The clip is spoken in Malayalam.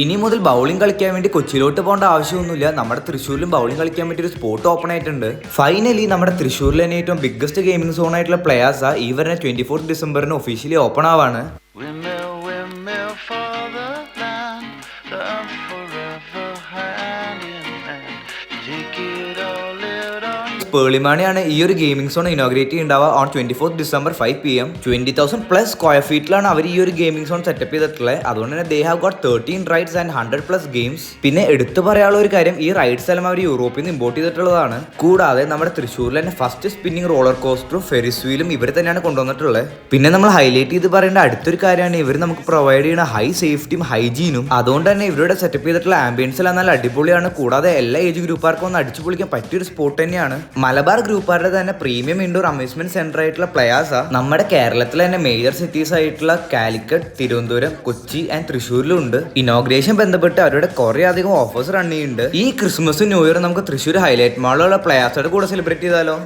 ഇനി മുതൽ ബൗളിംഗ് കളിക്കാൻ വേണ്ടി കൊച്ചിയിലോട്ട് പോകേണ്ട ആവശ്യമൊന്നുമില്ല. നമ്മുടെ തൃശ്ശൂരിലും ബൗളിംഗ് കളിക്കാൻ വേണ്ടി ഒരു സ്പോട്ട് ഓപ്പൺ ആയിട്ടുണ്ട്. ഫൈനലി നമ്മുടെ തൃശ്ശൂരിൽ തന്നെ ഏറ്റവും ബിഗ്ഗസ്റ്റ് ഗെയിമിംഗ് സോൺ ആയിട്ടുള്ള പ്ലാസ ഈ വരുന്ന 24 ഡിസംബറിന് ഒഫീഷ്യലി ഓപ്പൺ ആവാണ്. പേളിമാണിയാണ് ഈ ഒരു ഗെയിമിംഗ് സോൺ ഇനോഗ്രേറ്റ് ചെയ്യുന്നുണ്ടാവുക ഓൺ 24 ഡിസംബർ 5 PM. 20,000+ സ്ക്വയർ ഫീറ്റിലാണ് അവർ ഈ ഒരു ഗെയിമിംഗ് സോൺ സെറ്റപ്പ് ചെയ്തിട്ടുള്ളത്. അതുകൊണ്ട് തന്നെ they have got 13 rides and 100+ games. പിന്നെ എടുത്തു പറയാനുള്ള ഒരു കാര്യം, ഈ റൈഡ്സ് എല്ലാം അവർ യൂറോപ്പിൽ നിന്ന് ഇമ്പോർട്ട് ചെയ്തിട്ടുള്ളതാണ്. കൂടാതെ നമ്മുടെ തൃശ്ശൂരിൽ തന്നെ ഫസ്റ്റ് സ്പിന്നിങ് റോളർ കോസ്റ്ററും ഫെറിസ് വീലും ഇവർ തന്നെയാണ് കൊണ്ടുവന്നിട്ടുള്ളത്. പിന്നെ നമ്മൾ ഹൈലൈറ്റ് ചെയ്ത് പറയേണ്ട അടുത്തൊരു കാര്യമാണ്, ഇവർ നമുക്ക് പ്രൊവൈഡ് ചെയ്യുന്ന ഹൈ സേഫ്റ്റിയും ഹൈജീനും. അതുകൊണ്ട് തന്നെ ഇവരുടെ സെറ്റപ്പ് ചെയ്തിട്ടുള്ള ആംബിയൻസ് എല്ലാം നല്ല അടിപൊളിയാണ്. കൂടാതെ എല്ലാ ഏജ് ഗ്രൂപ്പാർക്കും ഒന്ന് അടിച്ചു പൊളിക്കാൻ പറ്റിയൊരു സ്പോട്ട് തന്നെയാണ്. മലബാർ ഗ്രൂപ്പാരുടെ തന്നെ പ്രീമിയം ഇൻഡോർ അമ്യൂസ്മെന്റ് സെന്റർ ആയിട്ടുള്ള പ്ലയാസ നമ്മുടെ കേരളത്തിലെ തന്നെ മേജർ സിറ്റീസ് ആയിട്ടുള്ള കാലിക്കറ്റ്, തിരുവനന്തപുരം, കൊച്ചി ആൻഡ് തൃശ്ശൂരിലും ഉണ്ട്. ഇനോഗ്രേഷൻ ബന്ധപ്പെട്ട് അവരുടെ കുറെ അധികം ഓഫേഴ്സ് റൺ ചെയ്യുന്നുണ്ട്. ഈ ക്രിസ്മസും ന്യൂ ഇയറും നമുക്ക് തൃശ്ശൂർ ഹൈലൈറ്റ് മാളിലുള്ള പ്ലയാസയുടെ കൂടെ സെലിബ്രേറ്റ് ചെയ്താലോ?